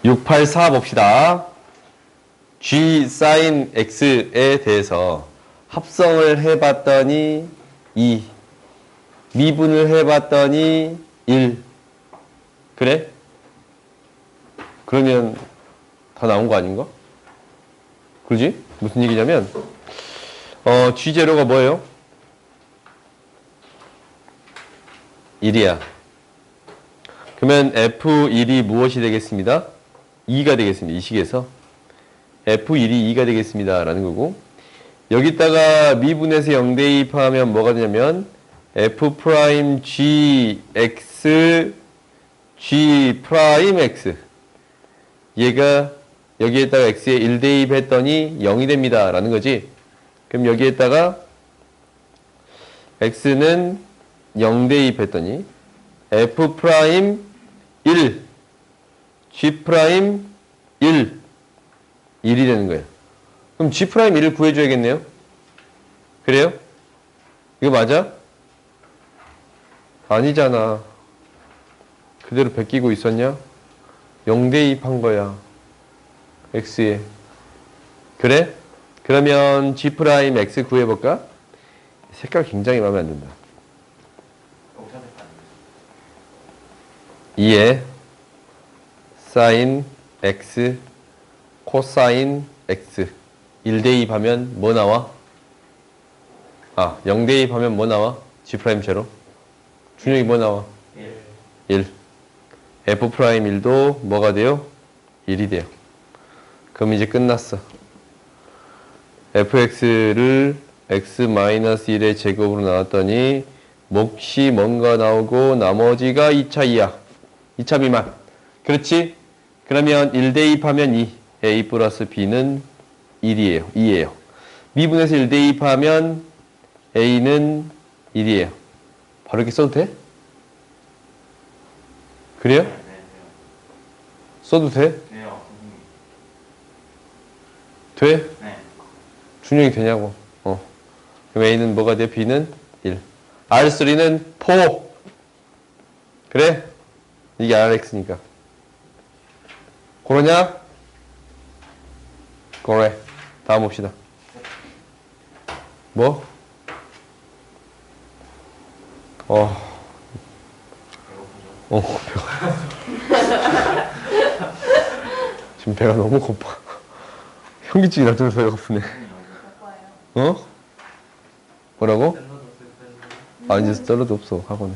684 봅시다. G sin X에 대해서 합성을 해봤더니 2, 미분을 해봤더니 1. 그래? 그러면 다 나온 거 아닌가? 그러지? 무슨 얘기냐면 G0가 뭐예요? 1이야. 그러면 F1이 무엇이 되겠습니다? 2가 되겠습니다. 이 식에서 F1이 2가 되겠습니다. 라는 거고, 여기다가 미분해서 0 대입하면 뭐가 되냐면 F'G X G 프라임 X, 얘가 여기에다가 X에 1 대입했더니 0이 됩니다. 라는 거지. 그럼 여기에다가 X는 0 대입했더니 F 프라임 1, G 프라임 1, 1이 되는 거예요. 그럼 G 프라임 1을 구해줘야겠네요. 그래요? 이거 맞아? 아니잖아. 그대로 베끼고 있었냐? 0 대입한 거야. X에. 그래? 그러면 G 프라임 X 구해볼까? 색깔 굉장히 마음에 안 든다. 2에 사인 X 코사인 X 1 대입하면 뭐 나와? 0 대입하면 뭐 나와? G 프라임 제로. 준영이 뭐 나와? 1. F 프라임 1도 뭐가 돼요? 1이 돼요. 그럼 이제 끝났어. fx를 x-1의 제곱으로 나왔더니 몫이 뭔가 나오고 나머지가 2차 이하. 2차 미만. 그렇지? 그러면 1 대입하면 2. a 플러스 b는 1이에요. 2예요. 미분해서 1 대입하면 a는 1이에요. 바로 이렇게 써도 돼? 그래요? 써도 돼? 네요. 돼? 네. 준영이 되냐고. 그럼 a는 뭐가 돼? b는 1. R3는 4. 그래? 이게 RX니까. 그러냐? 그래. 다음 봅시다. 뭐? 배가. 지금 배가 너무 고파. 현기증이 날 정도로 배가 고프네. 뭐라고? 이제 샐러드 없어, 학원에.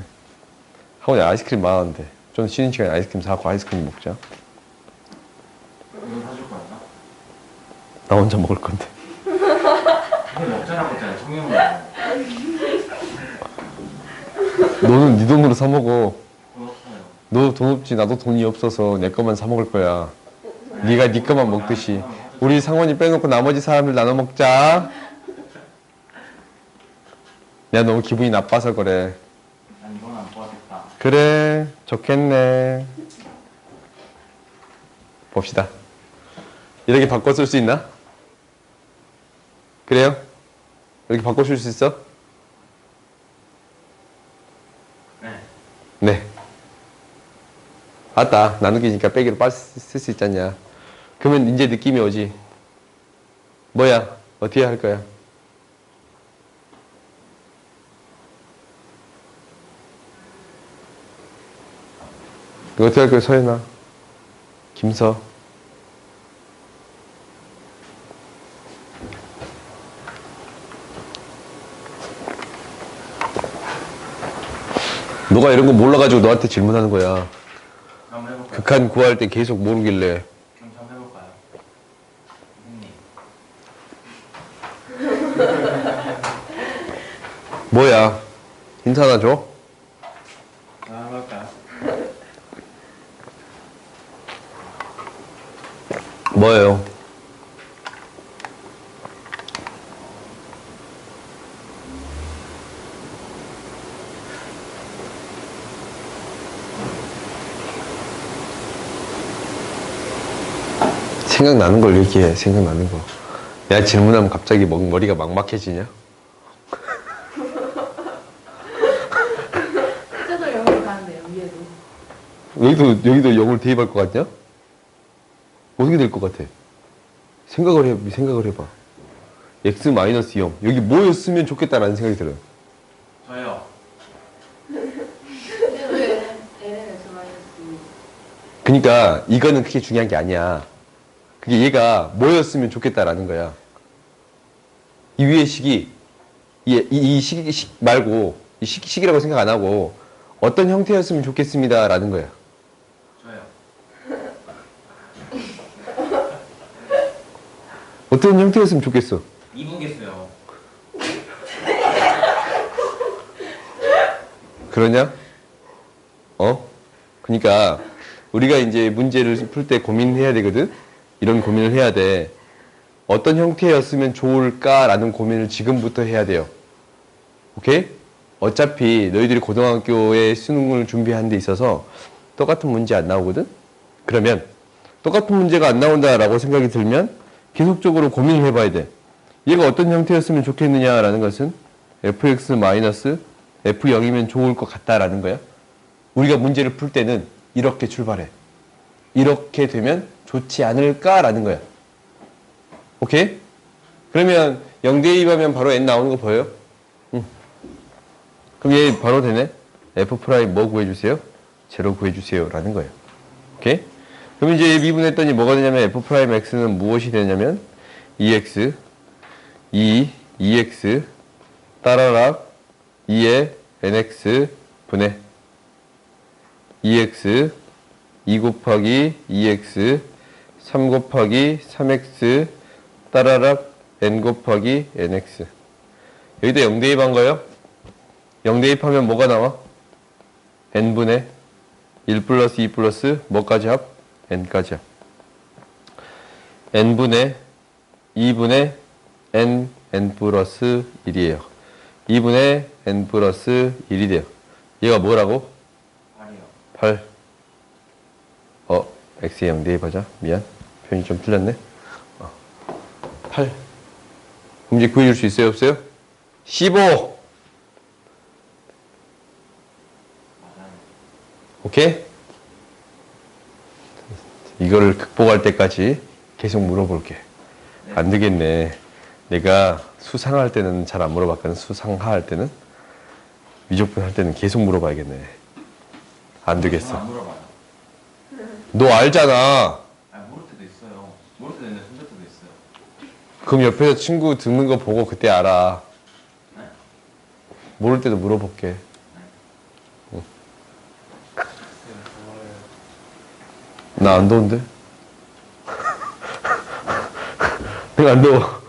학원에 아이스크림 많았는데. 좀 쉬는 시간에 아이스크림 사고 아이스크림 먹자. 이거 사줄 거야? 나 혼자 먹을 건데. 이거 먹자라고 했잖아요. 통영으로. 너는 네 돈으로 사 먹어. 돈 없어요. 너 돈 없지. 나도 돈이 없어서 내 것만 사 먹을 거야. 네가 네 것만 먹듯이. 우리 상원이 빼놓고 나머지 사람들 나눠 먹자. 내가 너무 기분이 나빠서 그래. 난 이건 안 좋아하겠다. 그래, 좋겠네. 봅시다. 이렇게 바꿔 쓸 수 있나? 그래요? 이렇게 바꿔 쓸 수 있어? 네. 네. 맞다. 나누기니까 빼기로 쓸 수 있잖냐. 그러면 이제 느낌이 오지. 뭐야? 어떻게 할 거야? 이거 어떻게 할 거야, 서연아? 김서? 너가 이런 거 몰라가지고 너한테 질문하는 거야. 한번 해볼까요? 극한 구할 때 계속 모르길래. 그럼 한번 해볼까요? 선생님. 뭐야? 힌트 하나 줘? 해볼까요? 뭐예요? 생각나는 걸 얘기해. 생각나는 거. 내가 질문하면 갑자기 머리가 막막해지냐? 실제도 영어로 가는데요, 위에도. 여기도 0을 대입할 것 같냐? 어떻게 될 것 같아? 생각을 해봐. x 마이너스 0. 여기 뭐였으면 좋겠다라는 생각이 들어요. 저요. 근데 왜 ln x 마이너스 그러니까 이거는 그렇게 중요한 게 아니야. 그게 얘가 뭐였으면 좋겠다라는 거야. 이 위의 식이 이 식 말고 이 식이라고 생각 안 하고 어떤 형태였으면 좋겠습니다라는 거야. 저요. 어떤 형태였으면 좋겠어? 이분겠어요. 그러냐? 그러니까 우리가 이제 문제를 풀 때 고민해야 되거든. 이런 고민을 해야 돼. 어떤 형태였으면 좋을까라는 고민을 지금부터 해야 돼요. 오케이? 어차피 너희들이 고등학교에 수능을 준비하는 데 있어서 똑같은 문제 안 나오거든? 그러면 똑같은 문제가 안 나온다라고 생각이 들면 계속적으로 고민을 해봐야 돼. 얘가 어떤 형태였으면 좋겠느냐라는 것은 fx 마이너스 f0이면 좋을 것 같다라는 거야. 우리가 문제를 풀 때는 이렇게 출발해. 이렇게 되면 좋지 않을까라는 거야. 오케이? 그러면 0대 2하면 바로 n 나오는 거 보여요? 응. 그럼 얘 바로 되네. f 프라임 뭐 구해주세요? 제로 구해주세요 라는 거예요. 오케이? 그럼 이제 미분했더니 뭐가 되냐면 f 프라임 x는 무엇이 되냐면 2x 2x 따라락 2의 nx 분의 2x 2 곱하기 2x 3 곱하기 3x 따라락 n 곱하기 nx. 여기다 0 대입한 거예요? 0 대입하면 뭐가 나와? n분의 1 플러스 2 플러스 뭐까지 합? n까지 합. n분의 2분의 n 플러스 1이에요. 2분의 n 플러스 1이 돼요. 얘가 뭐라고? 8이요. 8. x에 0 대입하자. 미안. 표현이 좀 틀렸네. 8. 문제 구해줄 수 있어요? 없어요? 15. 오케이? 이거를 극복할 때까지 계속 물어볼게. 안 되겠네. 내가 수상할 때는 잘 안 물어봤거든. 수상하 할 때는. 미적분 할 때는 계속 물어봐야겠네. 안 되겠어. 안 물어봐요. 너 알잖아. 모를 때도 있어요. 모를 때도 있는데 손댈 때도 있어요. 그럼 옆에서 친구 듣는 거 보고 그때 알아. 네? 모를 때도 물어볼게. 나 안 더운데? 내가 안 더워.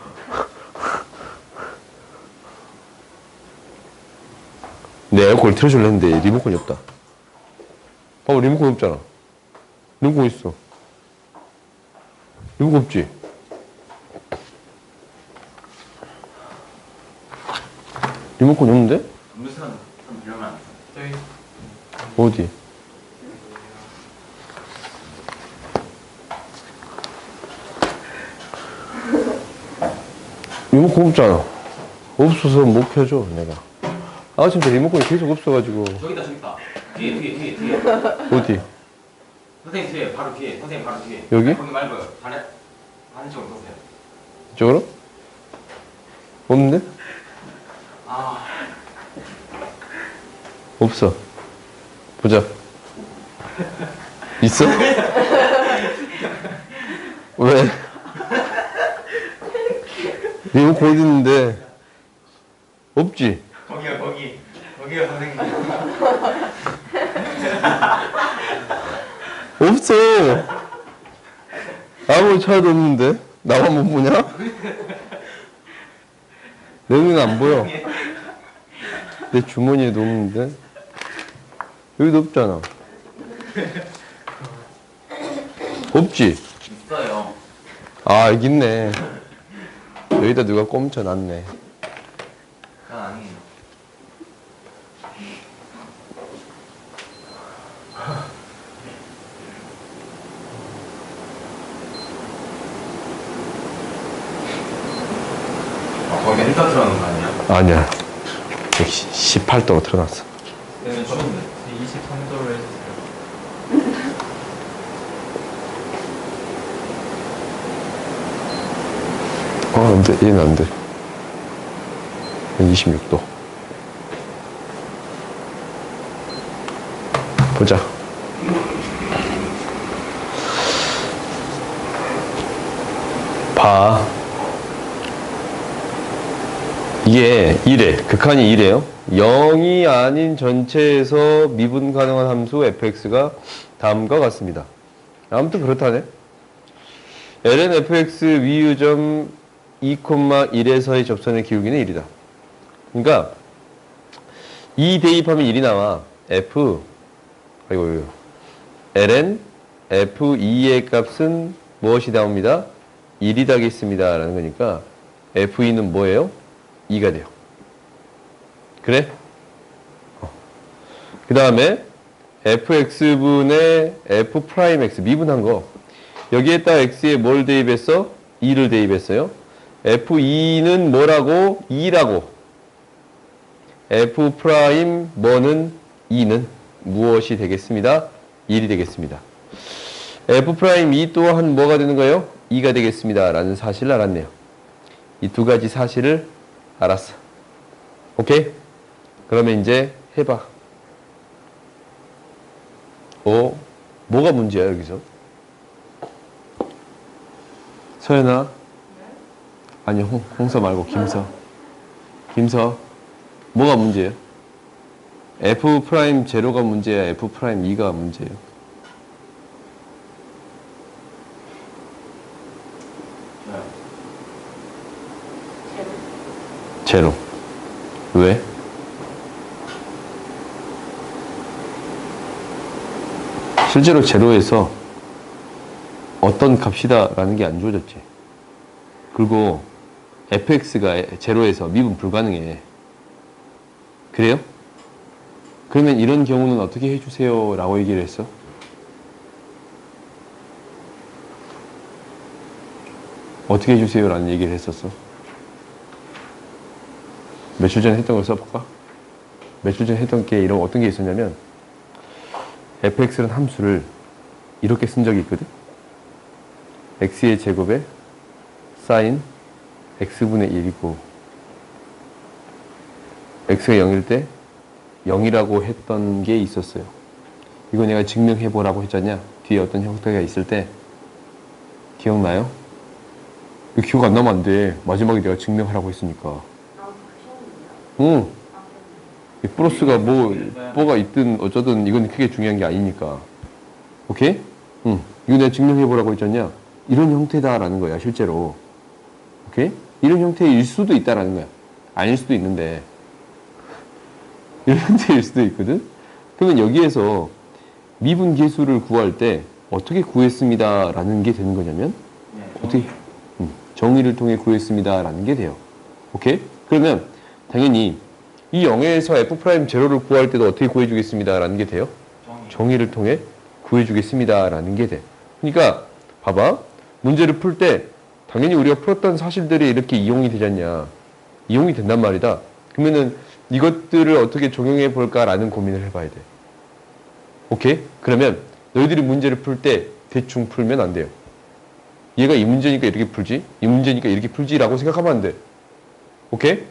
내 에어컨을 틀어줄려 했는데 리모컨이 없다. 봐봐, 리모컨 없잖아. 리모컨 있어. 리모컨 없지? 리모컨 없는데? 음료수는 좀 빌려면 안 돼요? 어디? 리모컨 없잖아. 없어서 못 켜줘, 내가. 아침부터 리모컨이 계속 없어가지고. 저기다 저기다. 뒤에. 어디? 선생님 뒤에 바로 뒤에. 선생님 바로 뒤에. 여기? 거기 말고요. 반대쪽으로 보세요. 이쪽으로? 없는데? 아 없어. 보자. 있어? 왜? 리모컨 어디 있는데? 없지? 거기요 선생님. 없어. 아무 차도 없는데? 나만 못 보냐? 내 눈에 안 보여. 내 주머니에도 없는데? 여기도 없잖아. 없지? 있어요. 아, 여기 있네. 여기다 누가 꼼쳐놨네. 난 아니에요. 거기 엔터 틀어놓은 거 아니야? 아니야. 18도로 틀어놨어. 네, 추운데. 23도로 해주세요. 안 돼. 얘는 안 돼. 26도. 보자. 봐. 이게 1에, 극한이 1이에요. 0이 아닌 전체에서 미분 가능한 함수 fx가 다음과 같습니다. 아무튼 그렇다네. ln fx 위유점 2,1에서의 접선의 기울기는 1이다. 그러니까 2 대입하면 1이 나와. ln f2의 값은 무엇이 나옵니다? 1이 되겠습니다. 라는 거니까 f2는 뭐예요? 2가 돼요. 그래? 그 다음에 fx분의 f'x 미분한 거 여기에다 x에 뭘 대입했어? 2를 대입했어요. f2는 뭐라고? 2라고. f' 뭐는 2는 무엇이 되겠습니다? 1이 되겠습니다. f'2 또한 뭐가 되는 거예요? 2가 되겠습니다. 라는 사실을 알았네요. 이 두 가지 사실을 알았어. 오케이? 그러면 이제 해봐. 뭐가 문제야, 여기서? 서연아? 아니, 홍서 말고 김서. 김서. 뭐가 문제예요? F'0가 문제야? F'2가 문제예요? 제로. 왜? 실제로 제로에서 어떤 값이다라는 게 안 주어졌지. 그리고 fx가 제로에서 미분 불가능해. 그래요? 그러면 이런 경우는 어떻게 해주세요? 라고 얘기를 했어. 어떻게 해주세요? 라는 얘기를 했었어. 며칠 전에 했던 걸 써볼까? 며칠 전에 했던 게 어떤 게 있었냐면 fx라는 함수를 이렇게 쓴 적이 있거든. x의 제곱에 사인 x분의 1이고 x가 0일 때 0이라고 했던 게 있었어요. 이거 내가 증명해보라고 했잖냐. 뒤에 어떤 형태가 있을 때 기억나요? 이거 기억 안 나면 안 돼. 마지막에 내가 증명하라고 했으니까. 응. 이 플러스가 뭐가 있든 어쩌든 이건 크게 중요한 게 아니니까. 오케이? 응. 이거 내가 증명해보라고 했잖냐. 이런 형태다라는 거야, 실제로. 오케이? 이런 형태일 수도 있다라는 거야. 아닐 수도 있는데. 이런 형태일 수도 있거든? 그러면 여기에서 미분 계수를 구할 때 어떻게 구했습니다 라는 게 되는 거냐면 어떻게? 정의를 통해 구했습니다 라는 게 돼요. 오케이? 그러면 당연히 이 0에서 f'0를 구할 때도 어떻게 구해주겠습니다 라는 게 돼요? 정의를 통해 구해주겠습니다 라는 게 돼. 그러니까 봐봐. 문제를 풀 때 당연히 우리가 풀었던 사실들이 이렇게 이용이 되지 않냐. 이용이 된단 말이다. 그러면은 이것들을 어떻게 적용해 볼까라는 고민을 해봐야 돼. 오케이? 그러면 너희들이 문제를 풀 때 대충 풀면 안 돼요. 얘가 이 문제니까 이렇게 풀지, 이 문제니까 이렇게 풀지라고 생각하면 안 돼. 오케이?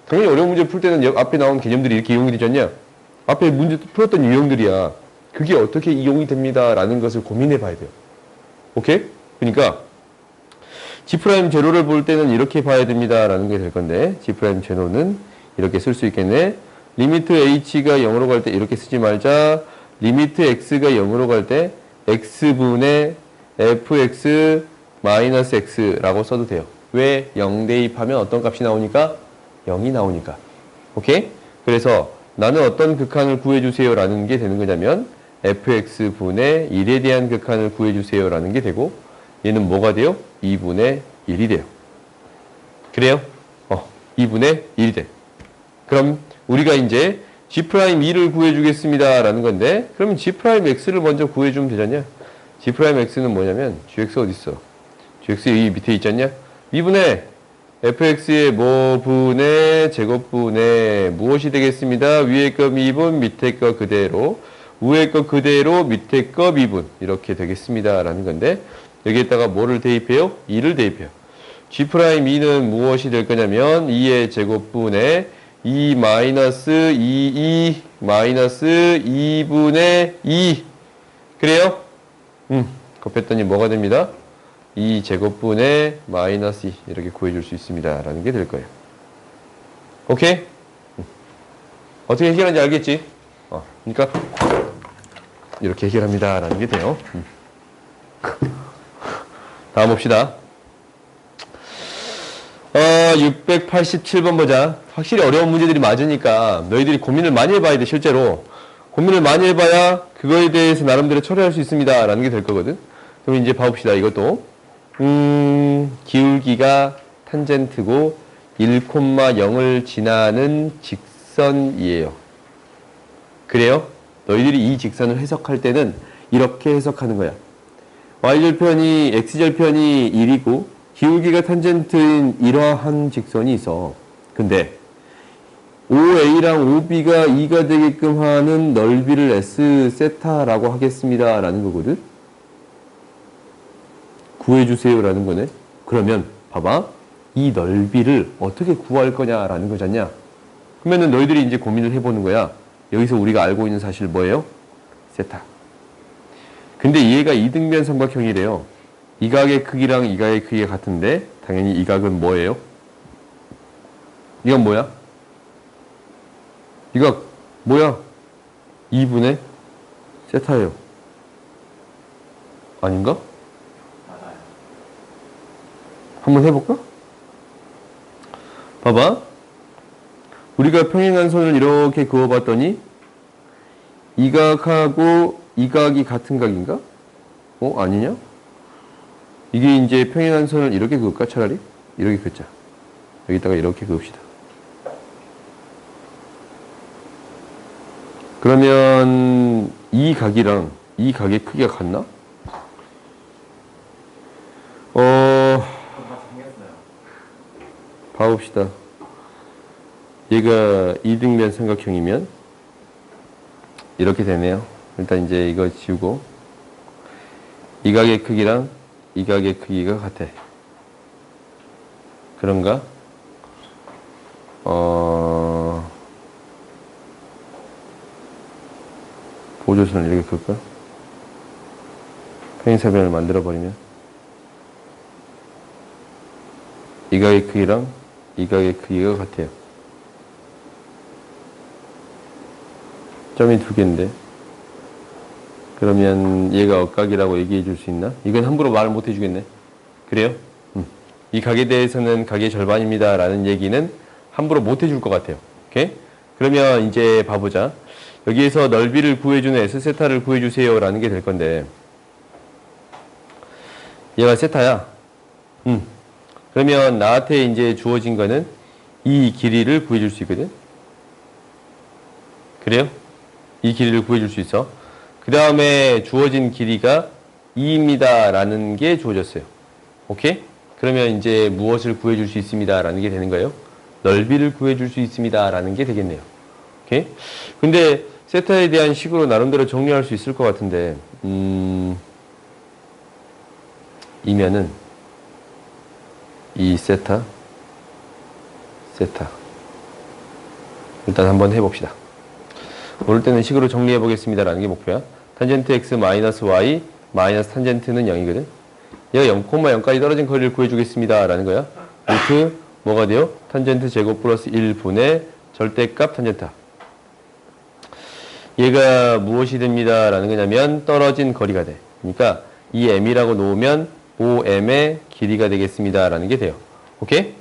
당연히 어려운 문제 풀 때는 앞에 나온 개념들이 이렇게 이용이 되지 않냐? 앞에 문제 풀었던 유형들이야. 그게 어떻게 이용이 됩니다라는 것을 고민해 봐야 돼요. 오케이? 그러니까 G'0를 볼 때는 이렇게 봐야 됩니다라는 게 될 건데 G'0는 이렇게 쓸 수 있겠네. 리미트 h가 0으로 갈 때 이렇게 쓰지 말자. 리미트 x가 0으로 갈 때 x분의 fx 마이너스 x라고 써도 돼요. 왜? 0 대입하면 어떤 값이 나오니까? 0이 나오니까. 오케이? 그래서 나는 어떤 극한을 구해주세요 라는 게 되는 거냐면 fx분의 1에 대한 극한을 구해주세요 라는 게 되고 얘는 뭐가 돼요? 2분의 1이 돼요. 그래요? 2분의 1이 돼. 그럼 우리가 이제 G'2를 구해주겠습니다 라는 건데 그러면 G'X를 먼저 구해주면 되잖냐. G'X는 뭐냐면 Gx 어디 있어? Gx 여기 밑에 있잖냐. 2분의 fx의 뭐분의 제곱분의 무엇이 되겠습니다. 위에 거 미분 밑에 거 그대로 위에 거 그대로 밑에 거 미분 이렇게 되겠습니다 라는 건데 여기에다가 뭐를 대입해요? 2를 대입해요. G'2는 무엇이 될 거냐면 2의 제곱분의 2 마이너스 2 마이너스 2분의 2. 그래요? 곱했더니 뭐가 됩니다? 2 제곱분의 마이너스 2 이렇게 구해줄 수 있습니다. 라는 게 될 거예요. 오케이? 어떻게 해결하는지 알겠지? 그러니까 이렇게 해결합니다. 라는 게 돼요. 다음 봅시다. 687번 보자. 확실히 어려운 문제들이 맞으니까 너희들이 고민을 많이 해봐야 돼. 실제로 고민을 많이 해봐야 그거에 대해서 나름대로 처리할 수 있습니다. 라는 게 될 거거든. 그럼 이제 봐봅시다. 이것도 기울기가 탄젠트고 1,0을 지나는 직선이에요. 그래요? 너희들이 이 직선을 해석할 때는 이렇게 해석하는 거야. y절편이 x절편이 1이고 기울기가 탄젠트인 이러한 직선이 있어. 근데 OA랑 OB가 2가 되게끔 하는 넓이를 S 세타라고 하겠습니다. 라는 거거든. 구해주세요. 라는 거네. 그러면 봐봐. 이 넓이를 어떻게 구할 거냐라는 거잖냐. 그러면은 너희들이 이제 고민을 해보는 거야. 여기서 우리가 알고 있는 사실 뭐예요? 세타. 근데 얘가 이등변 삼각형이래요. 이 각의 크기랑 이 각의 크기가 같은데 당연히 이 각은 뭐예요? 이건 뭐야? 이 각 뭐야? 2분의 세타예요. 아닌가? 맞아요. 한번 해볼까? 봐봐. 우리가 평행한 선을 이렇게 그어봤더니 이 각하고 이 각이 같은 각인가? 아니냐? 이게 이제 평행한 선을 이렇게 그을까? 차라리? 이렇게 긋자. 여기다가 이렇게 그읍시다. 그러면 이 각이랑 이 각의 크기가 같나? 생겼어요. 봐봅시다. 얘가 이등변 삼각형이면 이렇게 되네요. 일단 이제 이거 지우고 이 각의 크기랑 이 각의 크기가 같아. 그런가? 보조선을 이렇게 그을까? 평행사변을 만들어버리면 이 각의 크기랑 이 각의 크기가 같아요. 점이 두 개인데 그러면 얘가 억각이라고 얘기해 줄 수 있나? 이건 함부로 말을 못 해주겠네. 그래요? 이 각에 대해서는 각의 절반입니다 라는 얘기는 함부로 못 해줄 것 같아요. 오케이? 그러면 이제 봐보자. 여기에서 넓이를 구해주는 S세타를 구해주세요 라는 게 될 건데 얘가 세타야. 그러면 나한테 이제 주어진 거는 이 길이를 구해줄 수 있거든. 그래요? 이 길이를 구해줄 수 있어. 그 다음에 주어진 길이가 2입니다 라는 게 주어졌어요. 오케이? 그러면 이제 무엇을 구해줄 수 있습니다 라는 게 되는 거예요. 넓이를 구해줄 수 있습니다 라는 게 되겠네요. 오케이? 근데 세타에 대한 식으로 나름대로 정리할 수 있을 것 같은데 이면은 이 세타 일단 한번 해봅시다. 오늘 때는 식으로 정리해 보겠습니다 라는 게 목표야. 탄젠트 x 마이너스 y 마이너스 탄젠트는 0이거든. 얘가 0,0까지 떨어진 거리를 구해주겠습니다 라는 거야. 루트 뭐가 돼요? 탄젠트 제곱 플러스 1분의 절대값 탄젠타. 얘가 무엇이 됩니다 라는 거냐면 떨어진 거리가 돼. 그러니까 이 m이라고 놓으면 5m의 길이가 되겠습니다 라는 게 돼요. 오케이?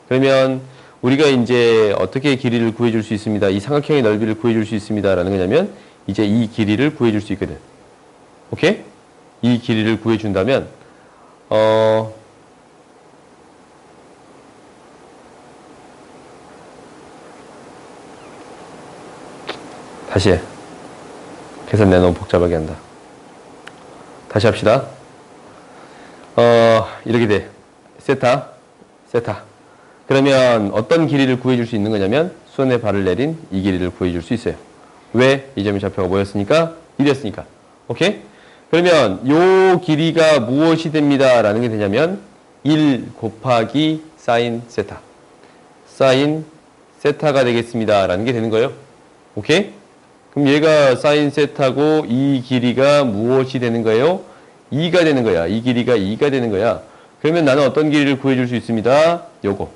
그러면 우리가 이제 어떻게 길이를 구해줄 수 있습니다. 이 삼각형의 넓이를 구해줄 수 있습니다 라는 거냐면 이제 이 길이를 구해줄 수 있거든. 오케이? 이 길이를 구해준다면 다시 해. 계산 내가 너무 복잡하게 한다. 다시 합시다. 이렇게 돼. 세타. 그러면 어떤 길이를 구해줄 수 있는 거냐면 수선의 발을 내린 이 길이를 구해줄 수 있어요. 왜? 이 점의 좌표가 뭐였으니까? 1이었으니까. 오케이? 그러면 요 길이가 무엇이 됩니다 라는 게 되냐면 1 곱하기 사인 세타. 사인 세타가 되겠습니다. 라는 게 되는 거예요. 오케이? 그럼 얘가 사인 세타고 이 길이가 무엇이 되는 거예요? 2가 되는 거야. 이 길이가 2가 되는 거야. 그러면 나는 어떤 길이를 구해줄 수 있습니다. 요거.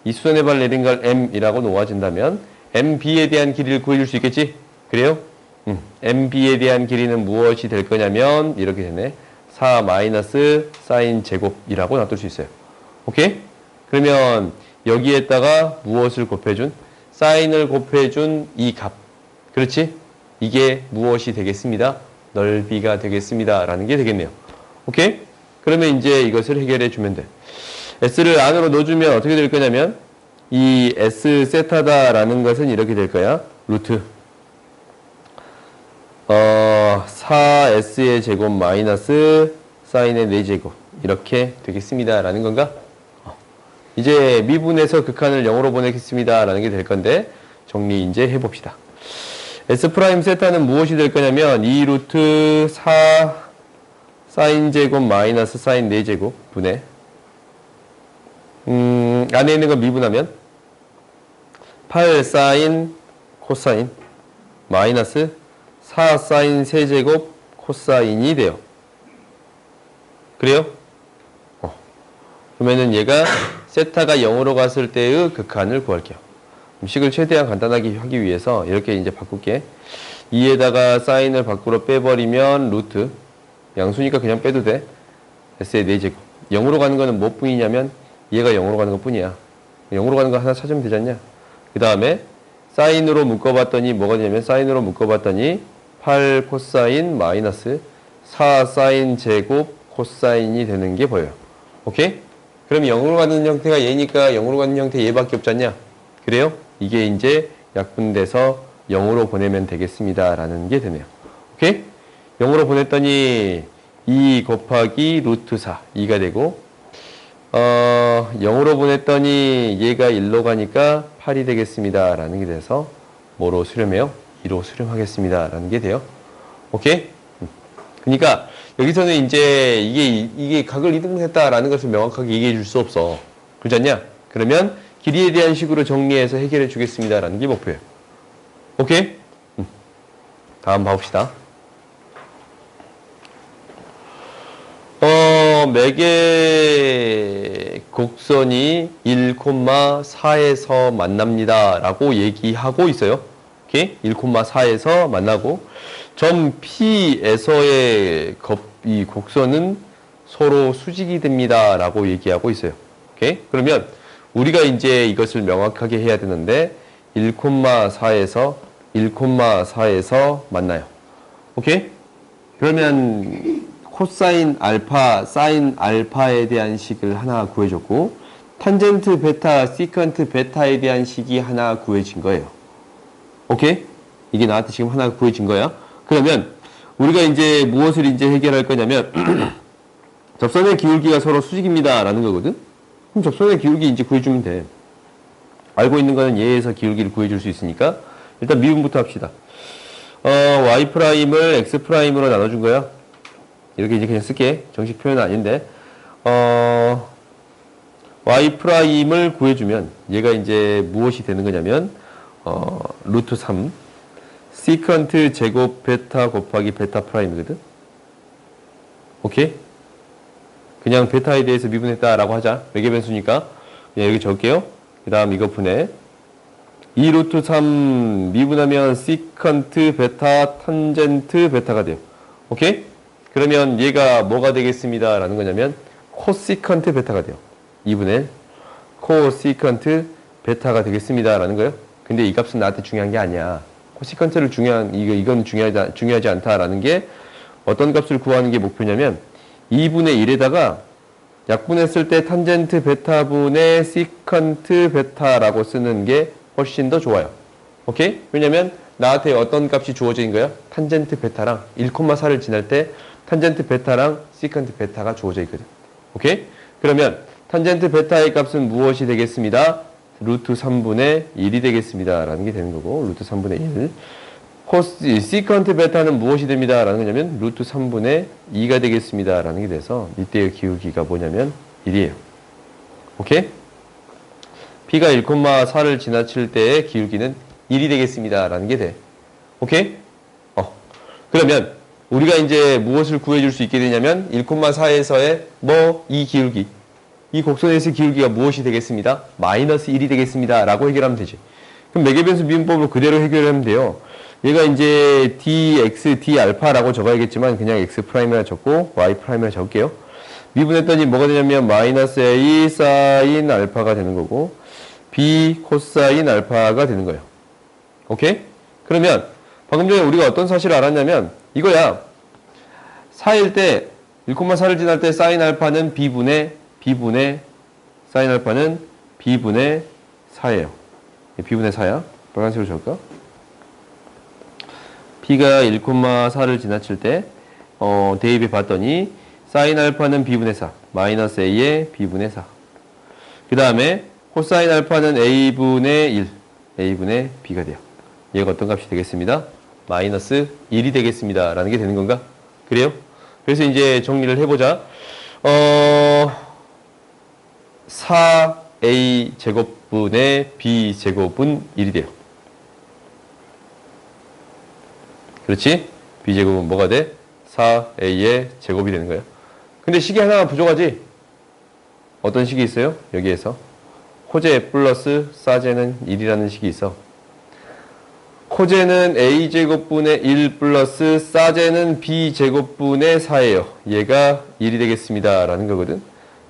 이 수선의 발 내린 걸 m이라고 놓아진다면 mb에 대한 길이를 구해줄 수 있겠지? 그래요? mb에 대한 길이는 무엇이 될 거냐면 이렇게 되네. 4 마이너스 사인 제곱이라고 놔둘 수 있어요. 오케이? 그러면 여기에다가 무엇을 곱해준? 사인을 곱해준 이 값. 그렇지? 이게 무엇이 되겠습니다. 넓이가 되겠습니다. 라는 게 되겠네요. 오케이? 그러면 이제 이것을 해결해 주면 돼. s를 안으로 넣어주면 어떻게 될 거냐면 이 s 세타다라는 것은 이렇게 될 거야. 루트 4s의 제곱 마이너스 사인의 4제곱 이렇게 되겠습니다. 라는 건가? 이제 미분에서 극한을 0으로 보내겠습니다. 라는 게 될 건데 정리 이제 해봅시다. S 프라임 세타는 무엇이 될 거냐면 2 루트 4 사인 제곱 마이너스 사인 4제곱 분의 안에 있는 거 미분하면 8 사인 코사인 마이너스 4 사인 세제곱 코사인이 돼요. 그래요? 그러면은 얘가 세타가 0으로 갔을 때의 극한을 구할게요. 식을 최대한 간단하게 하기 위해서 이렇게 이제 바꿀게. 2에다가 사인을 밖으로 빼버리면 루트 양수니까 그냥 빼도 돼. s의 4제곱 0으로 가는 거는 뭐 뿐이냐면 얘가 0으로 가는 것 뿐이야. 0으로 가는 거 하나 찾으면 되지 않냐. 그 다음에 사인으로 묶어봤더니 뭐가 되냐면 사인으로 묶어봤더니 8 코사인 마이너스 4 사인 제곱 코사인이 되는 게 보여요. 오케이? 그럼 0으로 가는 형태가 얘니까 0으로 가는 형태 얘밖에 없지 않냐. 그래요? 이게 이제 약분돼서 0으로 보내면 되겠습니다. 라는 게 되네요. 오케이? 0으로 보냈더니 2 곱하기 루트 4, 2가 되고 0으로 보냈더니 얘가 1로 가니까 8이 되겠습니다. 라는 게 돼서 뭐로 수렴해요? 2로 수렴하겠습니다. 라는 게 돼요. 오케이? 그러니까 여기서는 이제 이게 각을 이등분했다라는 것을 명확하게 얘기해 줄 수 없어. 그렇지 않냐? 그러면 길이에 대한 식으로 정리해서 해결해 주겠습니다. 라는 게 목표예요. 오케이? 다음 봐봅시다. 매개 곡선이 1,4에서 만납니다. 라고 얘기하고 있어요. 오케이? 1,4에서 만나고 점 P에서의 이 곡선은 서로 수직이 됩니다. 라고 얘기하고 있어요. 오케이? 그러면 우리가 이제 이것을 명확하게 해야 되는데 1,4에서 만나요. 오케이? 그러면 코사인 알파, 사인 알파에 대한 식을 하나 구해줬고 탄젠트 베타, 시컨트 베타에 대한 식이 하나 구해진 거예요. 오케이? 이게 나한테 지금 하나 구해진 거야. 그러면 우리가 이제 무엇을 이제 해결할 거냐면 접선의 기울기가 서로 수직입니다. 라는 거거든. 그럼 접선의 기울기 이제 구해주면 돼. 알고 있는 거는 얘에서 기울기를 구해줄 수 있으니까 일단 미분부터 합시다. y''을 x''으로 나눠준 거야. 이렇게 이제 그냥 쓸게. 정식 표현은 아닌데 y''을 구해주면 얘가 이제 무엇이 되는 거냐면 루트 3 시컨트 제곱 베타 곱하기 베타 프라임이거든. 오케이? 그냥 베타에 대해서 미분했다라고 하자. 매개 변수니까 그냥 여기 적을게요. 그 다음 이거 분해 2 루트 3 미분하면 시컨트 베타 탄젠트 베타가 돼요. 오케이? 그러면 얘가 뭐가 되겠습니다. 라는 거냐면 코시컨트 베타가 돼요. 2분의 코시컨트 베타가 되겠습니다. 라는 거예요. 근데 이 값은 나한테 중요한 게 아니야. 코시컨트를 이건 중요하지 않다라는 게 어떤 값을 구하는 게 목표냐면 2분의 1에다가 약분했을 때 탄젠트 베타분의 시컨트 베타라고 쓰는 게 훨씬 더 좋아요. 오케이? 왜냐면 나한테 어떤 값이 주어진 거야? 탄젠트 베타랑 1,4를 지날 때 탄젠트 베타랑 시컨트 베타가 주어져 있거든. 오케이? 그러면 탄젠트 베타의 값은 무엇이 되겠습니다? 루트 3분의 1이 되겠습니다. 라는 게 되는 거고 루트 3분의 1 시컨트 베타는 무엇이 됩니다. 라는 거냐면 루트 3분의 2가 되겠습니다. 라는 게 돼서 이때의 기울기가 뭐냐면 1이에요. 오케이? P가 1,4를 지나칠 때의 기울기는 1이 되겠습니다. 라는 게 돼. 오케이? 그러면 우리가 이제 무엇을 구해줄 수 있게 되냐면 1,4에서의 이 기울기. 이 곡선에서의 기울기가 무엇이 되겠습니다? 마이너스 1이 되겠습니다. 라고 해결하면 되지. 그럼 매개변수 미분법으로 그대로 해결하면 돼요. 얘가 이제 dx, d알파라고 적어야겠지만 그냥 x'이라 적고 y'이라 적을게요. 미분했더니 뭐가 되냐면 마이너스 a 사인 알파가 되는 거고 b 코사인 알파가 되는 거예요. 오케이? 그러면 방금 전에 우리가 어떤 사실을 알았냐면 이거야. 4일 때 1,4를 지날 때 사인 알파는 b분의 사인 알파는 b분의 4예요. b분의 4야. 빨간색으로 적을까? P가 1,4를 지나칠 때 대입해 봤더니 사인 알파는 b분의 4 마이너스 a의 b분의 4. 그 다음에 코사인 알파는 a분의 1 a분의 b가 돼요. 얘가 어떤 값이 되겠습니다? 마이너스 1이 되겠습니다. 라는 게 되는 건가? 그래요? 그래서 이제 정리를 해보자. 4a 제곱분의 b 제곱은 1이 돼요. 그렇지? b제곱은 뭐가 돼? 4a의 제곱이 되는 거예요. 근데 식이 하나가 부족하지? 어떤 식이 있어요? 여기에서 코제 플러스 사제는 1이라는 식이 있어. 코제는 a제곱분의 1 플러스 사제는 b제곱분의 4예요. 얘가 1이 되겠습니다. 라는 거거든.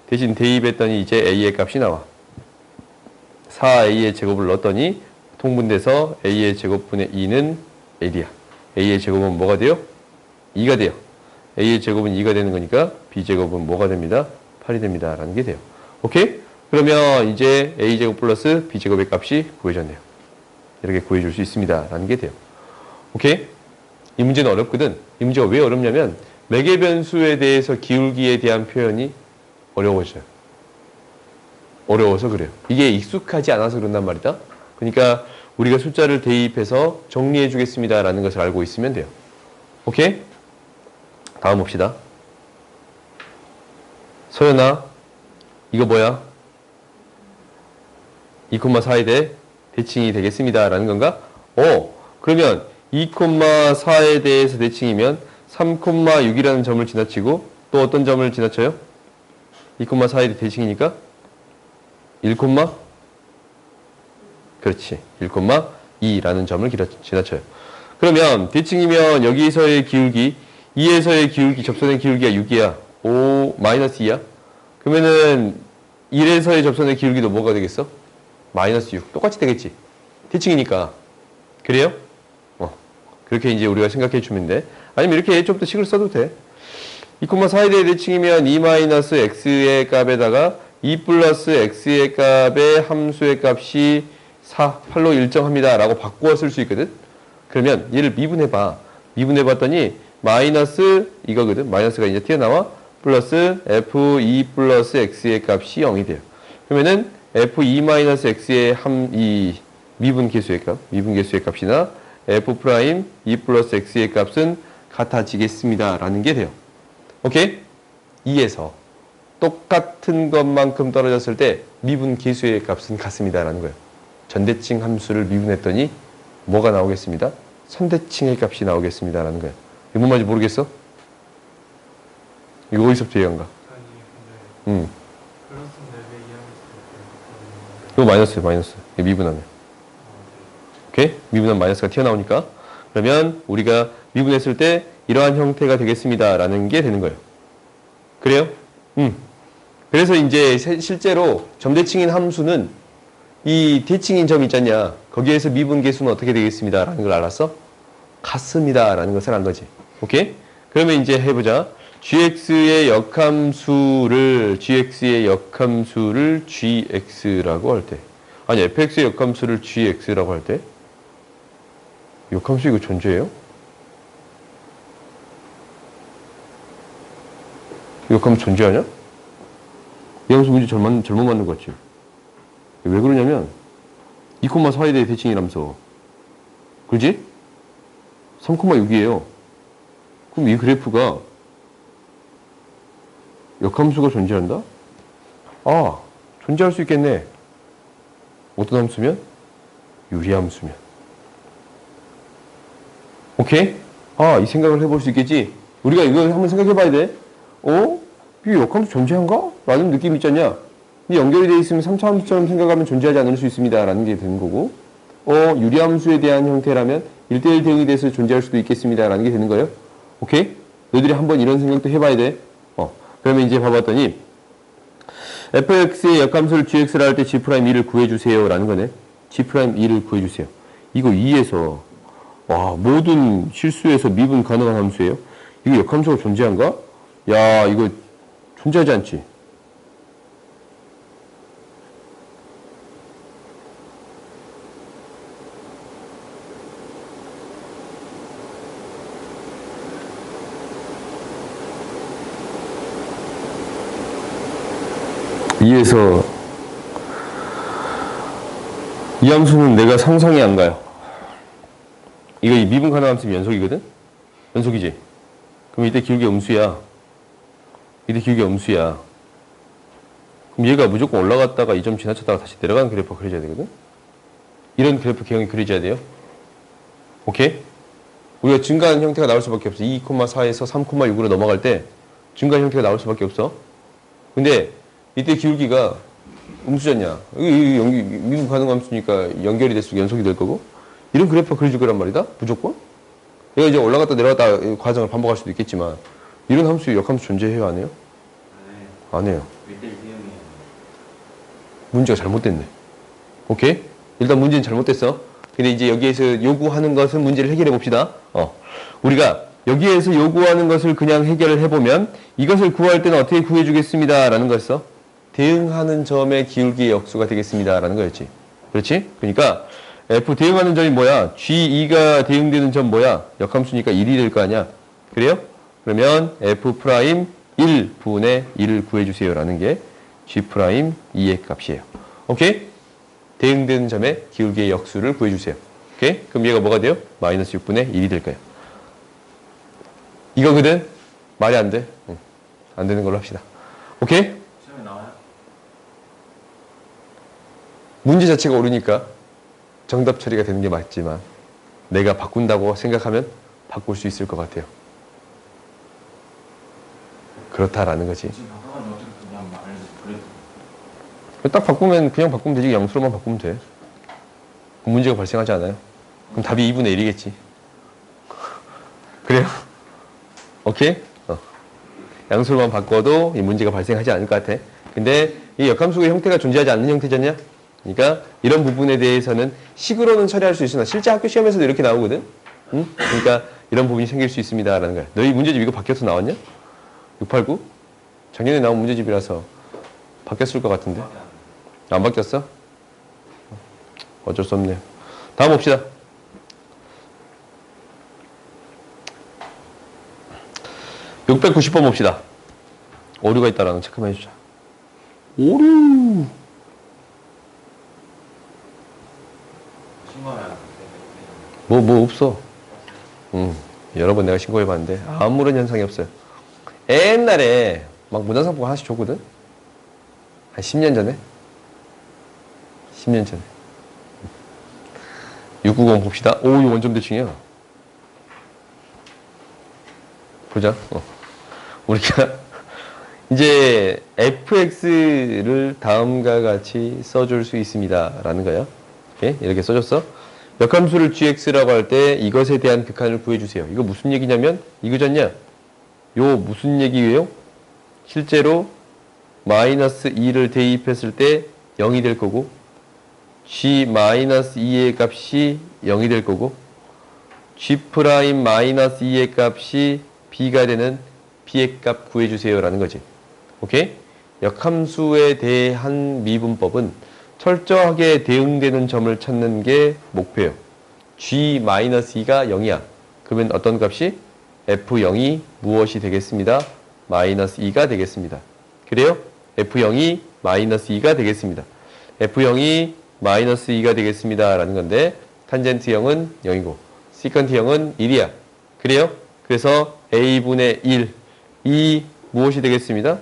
대신 대입했더니 이제 a의 값이 나와. 4a의 제곱을 넣었더니 통분돼서 a의 제곱분의 2는 1이야. a의 제곱은 뭐가 돼요? 2가 돼요. a의 제곱은 2가 되는 거니까 b제곱은 뭐가 됩니다? 8이 됩니다. 라는 게 돼요. 오케이? 그러면 이제 a제곱 플러스 b제곱의 값이 구해졌네요. 이렇게 구해줄 수 있습니다. 라는 게 돼요. 오케이? 이 문제는 어렵거든. 이 문제가 왜 어렵냐면 매개변수에 대해서 기울기에 대한 표현이 어려워져요. 어려워서 그래요. 이게 익숙하지 않아서 그런단 말이다. 그러니까 우리가 숫자를 대입해서 정리해 주겠습니다. 라는 것을 알고 있으면 돼요. 오케이? 다음 봅시다. 소연아, 이거 뭐야? 2,4에 대해 대칭이 되겠습니다. 라는 건가? 그러면 2,4에 대해서 대칭이면 3,6이라는 점을 지나치고 또 어떤 점을 지나쳐요? 2,4에 대해 대칭이니까 1, 그렇지. 1,2라는 점을 지나쳐요. 그러면 대칭이면 여기서의 기울기 2에서의 기울기, 접선의 기울기가 6이야. 마이너스 2야. 그러면은 1에서의 접선의 기울기도 뭐가 되겠어? 마이너스 6. 똑같이 되겠지. 대칭이니까. 그래요? 그렇게 이제 우리가 생각해 주면 돼. 아니면 이렇게 좀 더 식을 써도 돼. 2,4에 대해 대칭이면 2 마이너스 x의 값에다가 2 플러스 x의 값의 함수의 값이 4, 8로 일정합니다. 라고 바꾸어 쓸 수 있거든. 그러면 얘를 미분해봐. 미분해봤더니 마이너스 이거거든. 마이너스가 이제 튀어나와. 플러스 f2 플러스 x의 값이 0이 돼요. 그러면은 f2 마이너스 x의 이 미분 계수의 값이나 f 프라임 2 플러스 x의 값은 같아지겠습니다. 라는 게 돼요. 오케이? 2에서 똑같은 것만큼 떨어졌을 때 미분 계수의 값은 같습니다. 라는 거예요. 전대칭 함수를 미분했더니 뭐가 나오겠습니다? 선대칭의 값이 나오겠습니다. 라는 거예요. 이거 뭔 말인지 모르겠어? 이거 어디서부터 이해한가? 이거 마이너스. 이거 미분하면. 오케이? 미분하면 마이너스가 튀어나오니까. 그러면 우리가 미분했을 때 이러한 형태가 되겠습니다. 라는 게 되는 거예요. 그래요? 그래서 이제 실제로 점대칭인 함수는 이 대칭인 점 있잖냐. 거기에서 미분 계수는 어떻게 되겠습니다. 라는 걸 알았어? 같습니다. 라는 것을 안 거지. 오케이? 그러면 이제 해보자. gx의 역함수를 gx라고 할 때. 아니, fx의 역함수를 gx라고 할 때. 역함수 이거 존재해요? 역함수 존재하냐? 이 함수 문제 잘못 만든 것 같지? 왜 그러냐면 2,4에 대해 대칭이라면서. 그지? 3,6이에요. 그럼 이 그래프가 역함수가 존재한다? 존재할 수 있겠네. 어떤 함수면? 유리함수면. 오케이? 아, 이 생각을 해볼 수 있겠지? 우리가 이거 한번 생각해 봐야 돼. 이 역함수 존재한가? 라는 느낌이 있지 않냐? 근데 연결이 되어 있으면 3차 함수처럼 생각하면 존재하지 않을 수 있습니다. 라는 게 되는 거고, 유리함수에 대한 형태라면 1대1 대응이 돼서 존재할 수도 있겠습니다. 라는 게 되는 거예요. 오케이? 너희들이 한번 이런 생각도 해봐야 돼. 그러면 이제 봐봤더니, fx의 역함수를 gx라 할 때 g'2를 구해주세요. 라는 거네. g'2를 구해주세요. 이거 2에서, 모든 실수에서 미분 가능한 함수예요. 이거 역함수가 존재한가? 야, 이거 존재하지 않지? 이에서 이 함수는 내가 상상이 안 가요. 이거 이 미분 가능한 함수 연속이거든? 연속이지? 그럼 이때 기울기 음수야. 이때 기울기 음수야. 그럼 얘가 무조건 올라갔다가 이 점 지나쳤다가 다시 내려가는 그래프가 그려져야 되거든? 이런 그래프 개형이 그려져야 돼요. 오케이? 우리가 증가하는 형태가 나올 수밖에 없어. 2,4에서 3,6으로 넘어갈 때 증가한 형태가 나올 수밖에 없어. 근데 이때 기울기가 음수잖냐. 미분 가능한 함수니까 연결이 될수록 연속이 될 거고. 이런 그래프가 그려질 거란 말이다. 무조건. 얘가 이제 올라갔다 내려갔다 과정을 반복할 수도 있겠지만 이런 함수, 역함수 존재해요? 안 해요? 안 해요. 문제가 잘못됐네. 오케이? 일단 문제는 잘못됐어. 근데 이제 여기에서 요구하는 것은 문제를 해결해 봅시다. 우리가 여기에서 요구하는 것을 그냥 해결을 해보면 이것을 구할 때는 어떻게 구해주겠습니다. 라는 거였어. 대응하는 점의 기울기의 역수가 되겠습니다. 라는 거였지. 그렇지? 그러니까 F 대응하는 점이 뭐야? G2가 대응되는 점 뭐야? 역함수니까 1이 될 거 아니야? 그래요? 그러면 F' 1분의 1을 구해주세요. 라는 게 G'2의 값이에요. 오케이? 대응되는 점의 기울기의 역수를 구해주세요. 오케이? 그럼 얘가 뭐가 돼요? 마이너스 6분의 1이 될 거예요. 이거거든? 말이 안 돼? 안 되는 걸로 합시다. 오케이? 시험에 나와요? 문제 자체가 옳으니까 정답 처리가 되는 게 맞지만 내가 바꾼다고 생각하면 바꿀 수 있을 것 같아요. 그렇다라는 거지. 지금 바꿔가지고 어떻게 그냥 알려서 그래도 딱 바꾸면 그냥 바꾸면 되지. 양수로만 바꾸면 돼. 그럼 문제가 발생하지 않아요. 그럼 답이 2분의 1이겠지. 그래요? 오케이? 양수로만 바꿔도 이 문제가 발생하지 않을 것 같아. 근데 이 역함수의 형태가 존재하지 않는 형태잖냐? 그러니까 이런 부분에 대해서는 식으로는 처리할 수 있으나 실제 학교 시험에서도 이렇게 나오거든? 응? 그러니까 이런 부분이 생길 수 있습니다. 라는 거야. 너희 문제집 이거 바뀌어서 나왔냐? 689? 작년에 나온 문제집이라서 바뀌었을 것 같은데. 안 바뀌었어? 어쩔 수 없네요. 다음 봅시다. (690번) 봅시다. 오류가 있다라는 거 체크만 해주자. 오류. 신고하면 뭐 없어. 여러 번 내가 신고해봤는데 아무런 현상이 없어요. 옛날에 막 문화상품 하나씩 줬거든. 한 10년 전에. 10년 전에. 690 봅시다. 오, 이거 원점 대칭이야. 보자. 우리가 이제 fx를 다음과 같이 써줄 수 있습니다. 라는 거예요. 오케이? 이렇게 써줬어. 역함수를 gx라고 할 때 이것에 대한 극한을 구해주세요. 이거 무슨 얘기냐면 이거잖냐? 요 무슨 얘기예요? 실제로 마이너스 2를 대입했을 때 0이 될 거고 g-2의 값이 0이 될 거고 g'-2의 값이 b가 되는 b의 값 구해주세요 라는 거지. 오케이? 역함수에 대한 미분법은 철저하게 대응되는 점을 찾는 게 목표예요. g-2가 0이야. 그러면 어떤 값이? f0이 무엇이 되겠습니다? 마이너스 2가 되겠습니다. 그래요? f0이 마이너스 2가 되겠습니다. f0이 마이너스 2가 되겠습니다. 라는 건데 탄젠트 0은 0이고 시컨트 0은 1이야. 그래요? 그래서 a분의 1이 무엇이 되겠습니다?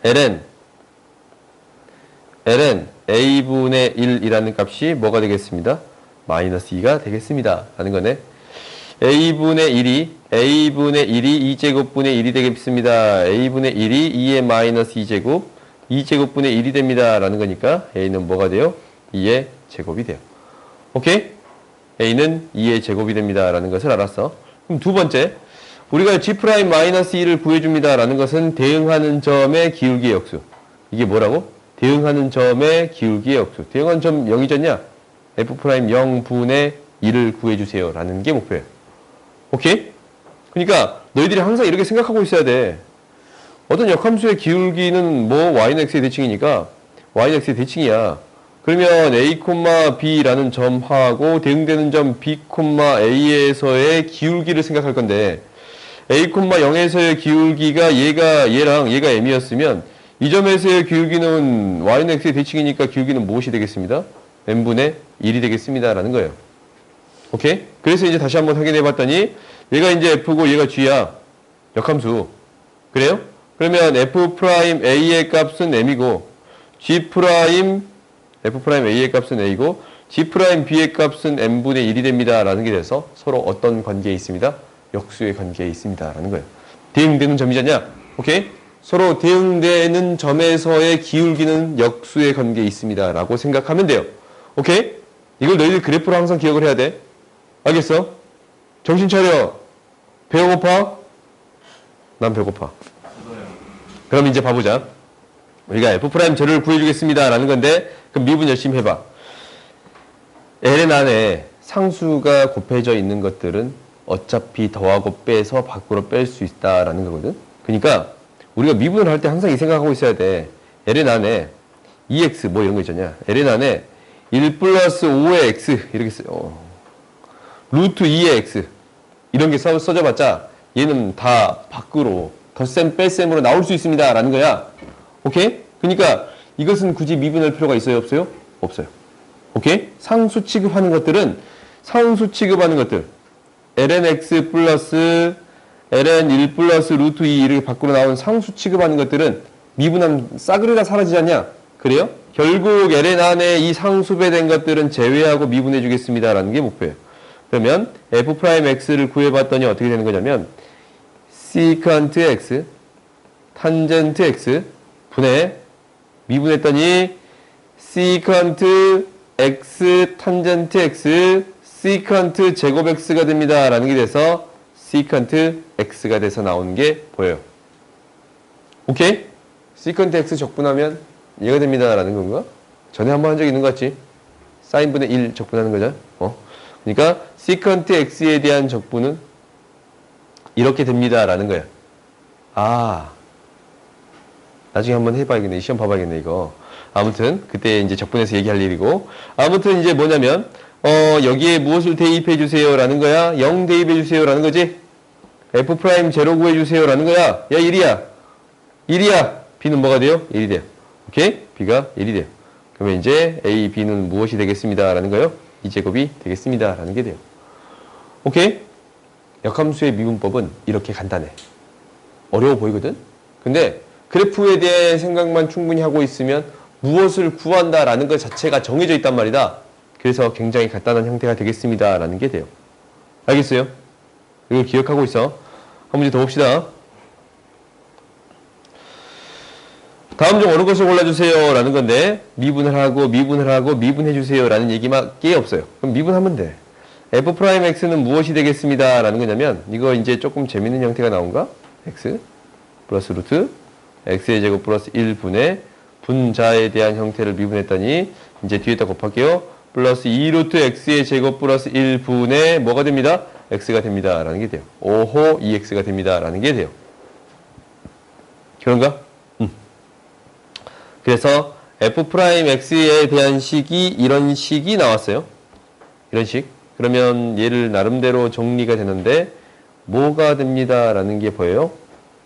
ln ln a분의 1이라는 값이 뭐가 되겠습니다? 마이너스 2가 되겠습니다. 라는 거네. a분의 1이 2제곱분의 1이 되겠습니다. a분의 1이 2의 마이너스 2제곱, 2제곱분의 1이 됩니다. 라는 거니까 a는 뭐가 돼요? 2의 제곱이 돼요. 오케이? a는 2의 제곱이 됩니다. 라는 것을 알았어. 그럼 두 번째, 우리가 g'-2를 구해줍니다. 라는 것은 대응하는 점의 기울기의 역수. 이게 뭐라고? 대응하는 점의 기울기의 역수. 대응하는 점 0이잖냐? f'0분의 1을 구해주세요. 라는 게 목표예요. 오케이? 그러니까 너희들이 항상 이렇게 생각하고 있어야 돼. 어떤 역함수의 기울기는 뭐 y는 x의 대칭이니까 y는 x의 대칭이야. 그러면 a, b라는 점하고 대응되는 점 b, a에서의 기울기를 생각할 건데 a, 0에서의 기울기가 얘가 m이었으면 이 점에서의 기울기는 y는 x의 대칭이니까 기울기는 무엇이 되겠습니다? n분의 1이 되겠습니다. 라는 거예요. 오케이? 그래서 이제 다시 한번 확인해 봤더니 얘가 이제 f고 얘가 g야. 역함수. 그래요? 그러면 f'a의 값은 m이고 f'a의 값은 a고 g'b의 값은 n분의 1이 됩니다. 라는 게 돼서 서로 어떤 관계에 있습니다? 역수의 관계에 있습니다. 라는 거예요. 대응되는 점이잖냐? 오케이? 서로 대응되는 점에서의 기울기는 역수의 관계에 있습니다. 라고 생각하면 돼요. 오케이? 이걸 너희들 그래프로 항상 기억을 해야 돼. 알겠어? 정신 차려. 배고파? 난 배고파. 그럼 이제 봐보자. 우리가 F'제로를 구해주겠습니다. 라는 건데, 그럼 미분 열심히 해봐. ln 안에 상수가 곱해져 있는 것들은 어차피 더하고 빼서 밖으로 뺄 수 있다라는 거거든. 그러니까 우리가 미분을 할 때 항상 이 생각하고 있어야 돼. ln 안에 2x 뭐 이런 거 있잖냐. ln 안에 1 플러스 5의 x 이렇게 써요. 루트 2의 x 이런 게 써져봤자 얘는 다 밖으로 덧셈 뺄셈으로 나올 수 있습니다. 라는 거야. 오케이? 그러니까 이것은 굳이 미분할 필요가 있어요? 없어요? 없어요. 오케이? 상수 취급하는 것들은 상수 취급하는 것들 ln x 플러스 ln 1 플러스 루트 2 이렇게 밖으로 나온 상수 취급하는 것들은 미분하면 싸그리가 사라지지 않냐? 그래요? 결국 ln 안에 이 상수배된 것들은 제외하고 미분해 주겠습니다. 라는 게 목표예요. 그러면 f'x를 구해봤더니 어떻게 되는 거냐면 secant x, tangent x 분의 미분했더니 secant x, tangent x, secant 제곱 x가 됩니다. 라는 게 돼서 secant x가 돼서 나오는 게 보여요. 오케이? secant x 적분하면 얘가 됩니다. 라는 건가? 전에 한번 한 적 있는 것 같지? 사인분의 1 적분하는 거죠. 그러니까 secant x에 대한 적분은 이렇게 됩니다. 라는 거야. 아, 나중에 한번 해봐야겠네. 시험 봐봐야겠네, 이거. 아무튼, 그때 이제 적분해서 얘기할 일이고. 아무튼 이제 뭐냐면, 여기에 무엇을 대입해 주세요. 라는 거야. 0 대입해 주세요. 라는 거지. F'0 구해 주세요. 라는 거야. 야, 1이야. 1이야. B는 뭐가 돼요? 1이 돼요. 오케이? B가 1이 돼요. 그러면 이제 A, B는 무엇이 되겠습니다. 라는 거요. 2제곱이 되겠습니다. 라는 게 돼요. 오케이? 역함수의 미분법은 이렇게 간단해. 어려워 보이거든? 근데 그래프에 대해 생각만 충분히 하고 있으면 무엇을 구한다라는 것 자체가 정해져 있단 말이다. 그래서 굉장히 간단한 형태가 되겠습니다. 라는 게 돼요. 알겠어요? 이걸 기억하고 있어. 한 문제 더 봅시다. 다음 중 어느 것을 골라주세요. 라는 건데 미분을 하고 미분해주세요. 라는 얘기밖에 없어요. 그럼 미분하면 돼. f'x는 무엇이 되겠습니다. 라는 거냐면 이거 이제 조금 재밌는 형태가 나온가? x 플러스 루트 x의 제곱 플러스 1분의 분자에 대한 형태를 미분했더니 이제 뒤에다 곱할게요. 플러스 2루트 x의 제곱 플러스 1분의 뭐가 됩니다? x가 됩니다. 라는 게 돼요. 5호 2x가 됩니다. 라는 게 돼요. 그런가? 그래서 f'x에 대한 식이 이런 식이 나왔어요. 이런 식. 그러면 얘를 나름대로 정리가 되는데 뭐가 됩니다. 라는 게 보여요.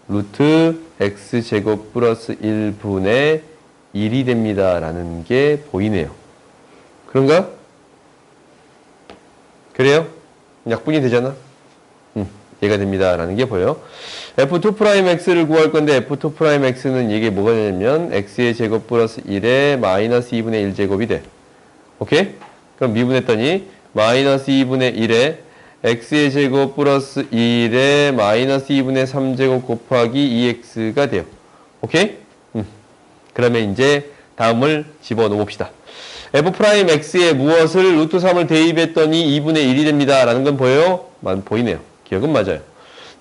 루트 x제곱 플러스 1분의 1이 됩니다. 라는 게 보이네요. 그런가? 그래요? 약분이 되잖아. 얘가 됩니다. 라는 게 보여요. f2'x를 구할 건데 f2'x는 이게 뭐가 되냐면 x의 제곱 플러스 1에 마이너스 2분의 1 제곱이 돼. 오케이? 그럼 미분했더니 마이너스 2분의 1에 x의 제곱 플러스 1에 마이너스 2분의 3제곱 곱하기 2x가 돼요. 오케이? 그러면 이제 다음을 집어넣어 봅시다. f'x에 무엇을 루트 3을 대입했더니 2분의 1이 됩니다. 라는 건 보여요? 보이네요. 기억은 맞아요.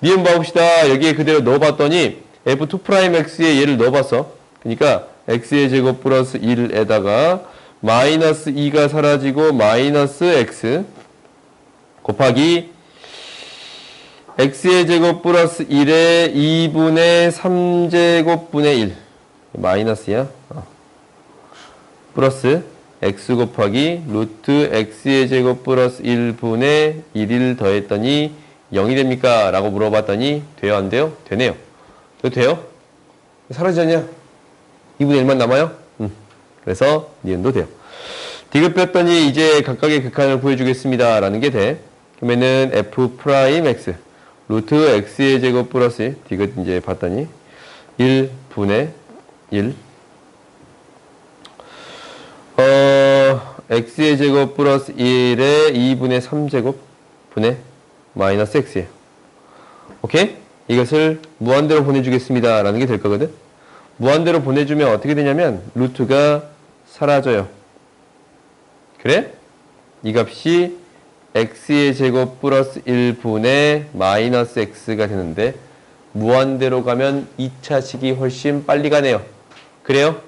니은 봐봅시다. 여기에 그대로 넣어봤더니 f2'x에 얘를 넣어봤어. 그러니까 x의 제곱 플러스 1에다가 마이너스 2가 사라지고 마이너스 x 곱하기 x의 제곱 플러스 1에 2분의 3제곱분의 1 마이너스야. 플러스 x 곱하기 루트 x의 제곱 플러스 1분의 1을 더했더니 0이 됩니까? 라고 물어봤더니 돼요? 안 돼요? 되네요. 이거 돼요? 사라지잖냐? 2분의 1만 남아요? 그래서 니은도 돼요. 디귿 뺐더니 이제 각각의 극한을 구해주겠습니다. 라는 게 돼. 그러면은 f'x 루트 x의 제곱 플러스 디귿 이제 봤더니 1분의 1 x의 제곱 플러스 1에 2분의 3제곱 분의 마이너스 x예요. 오케이? 이것을 무한대로 보내주겠습니다. 라는 게 될 거거든. 무한대로 보내주면 어떻게 되냐면 루트가 사라져요. 그래? 이 값이 x의 제곱 플러스 1분의 마이너스 x가 되는데 무한대로 가면 2차식이 훨씬 빨리 가네요. 그래요?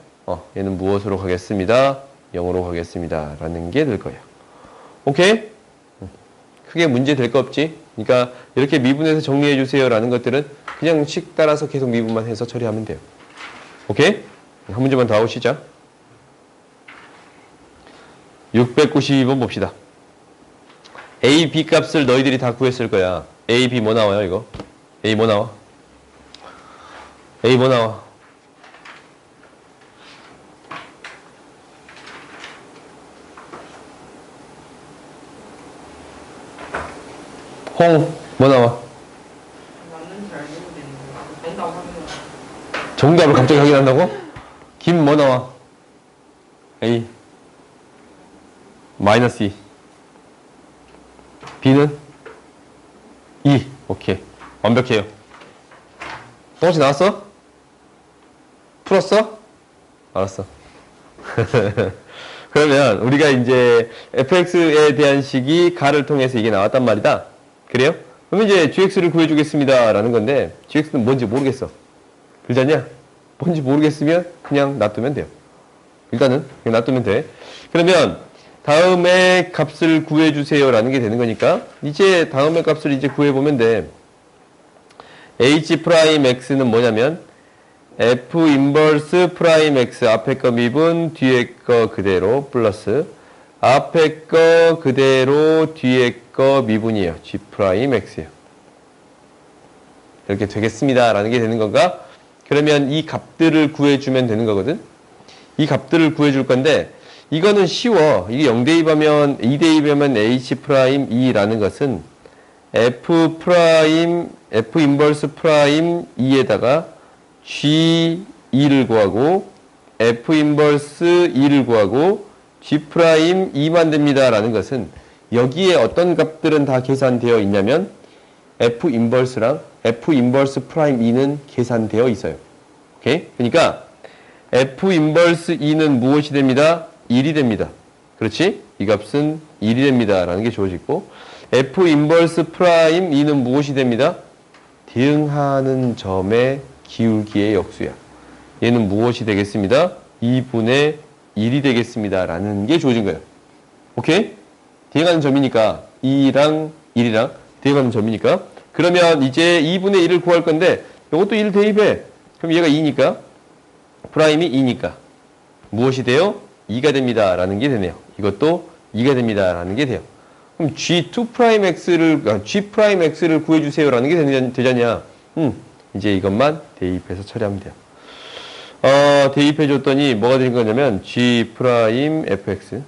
얘는 무엇으로 가겠습니다. 0으로 가겠습니다. 라는 게 될 거예요. 오케이? 크게 문제 될 거 없지? 그러니까 이렇게 미분해서 정리해 주세요. 라는 것들은 그냥 식 따라서 계속 미분만 해서 처리하면 돼요. 오케이? 한 문제만 더 하고 시작. 692번 봅시다. A, B 값을 너희들이 다 구했을 거야. A, B 뭐 나와요, 이거? A 뭐 나와? A 뭐 나와? 홍, 뭐 나와? 맞는지 알겠는데 정답 확인하고 정답을 갑자기 확인한다고? 김 뭐 나와? A 마이너스 2 B는 2 오케이 완벽해요. 똑같이 나왔어? 풀었어? 알았어. 그러면 우리가 이제 fx에 대한 식이 가를 통해서 이게 나왔단 말이다. 그래요? 그러면 이제 gx를 구해주겠습니다. 라는 건데 gx는 뭔지 모르겠어. 그러잖냐? 뭔지 모르겠으면 그냥 놔두면 돼요. 일단은 그냥 놔두면 돼. 그러면 다음에 값을 구해주세요. 라는 게 되는 거니까 이제 다음에 값을 이제 구해보면 돼. h'x는 뭐냐면 f 인버스 프라임 x 앞에 거 미분 뒤에 거 그대로 플러스 앞에 거 그대로 뒤에 거 미분이에요. g 프라임 x예요. 이렇게 되겠습니다. 라는 게 되는 건가? 그러면 이 값들을 구해주면 되는 거거든. 이 값들을 구해줄 건데 이거는 쉬워. 이게 0 대입하면 2 대입하면 h 프라임 2라는 것은 f 프라임 f 인버스 프라임 2에다가 g2를 구하고 f 인버스 2를 구하고 g 프라임 2만 됩니다. 라는 것은 여기에 어떤 값들은 다 계산되어 있냐면 f 인버스랑 f 인버스 프라임 2는 계산되어 있어요. 오케이? 그러니까 f 인버스 2는 무엇이 됩니다? 1이 됩니다. 그렇지? 이 값은 1이 됩니다. 라는 게 주어지고 f 인버스 프라임 2는 무엇이 됩니다? 대응하는 점의 기울기의 역수야. 얘는 무엇이 되겠습니다? 2분의 1이 되겠습니다. 라는 게 주어진 거예요. 오케이? 대응하는 점이니까 2랑 1이랑 대응하는 점이니까 그러면 이제 2분의 1을 구할 건데 이것도 1 대입해. 그럼 얘가 2니까 프라임이 2니까 무엇이 돼요? 2가 됩니다. 라는 게 되네요. 이것도 2가 됩니다. 라는 게 돼요. 그럼 G'X를 구해주세요. 라는 게 되잖냐. 이제 이것만 대입해서 처리하면 돼요. 대입해줬더니 뭐가 된 거냐면 G'FX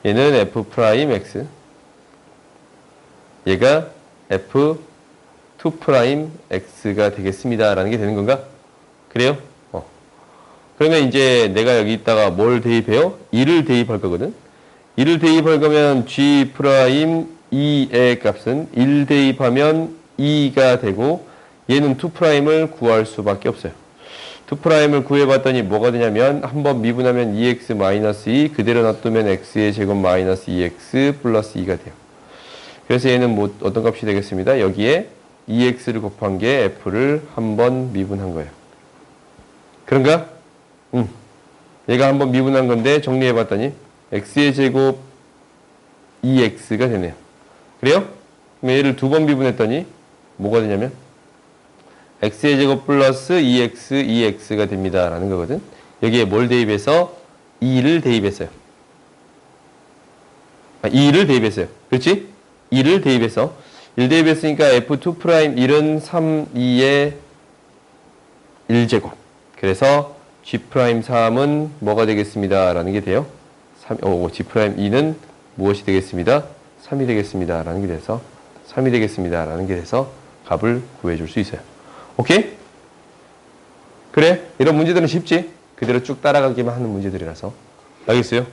얘는 F'X 얘가 F 2' x가 되겠습니다. 라는 게 되는 건가? 그래요? 그러면 이제 내가 여기 있다가 뭘 대입해요? 2를 대입할 거거든. 2를 대입할 거면 G'2의 값은 1 대입하면 2가 되고 얘는 2'을 구할 수밖에 없어요. 2'을 구해봤더니 뭐가 되냐면 한번 미분하면 2x-2 그대로 놔두면 x의 제곱 마이너스 2x 플러스 2가 돼요. 그래서 얘는 뭐 어떤 값이 되겠습니다. 여기에 2x를 곱한 게 f를 한번 미분한 거예요. 그런가? 얘가 한번 미분한 건데 정리해봤더니 x의 제곱 2x가 되네요. 그래요? 그럼 얘를 두 번 미분했더니 뭐가 되냐면 x의 제곱 플러스 2x가 됩니다. 라는 거거든. 여기에 뭘 대입해서? 2를 대입했어요. 2를 대입했어요. 그렇지? 2를 대입해서 1 대입했으니까 f2' 1은 3, 2의 1제곱. 그래서 G'3은 뭐가 되겠습니다. 라는 게 돼요. G'2는 무엇이 되겠습니다. 3이 되겠습니다. 라는 게 돼서 3이 되겠습니다. 라는 게 돼서 값을 구해줄 수 있어요. 오케이? 그래? 이런 문제들은 쉽지? 그대로 쭉 따라가기만 하는 문제들이라서. 알겠어요?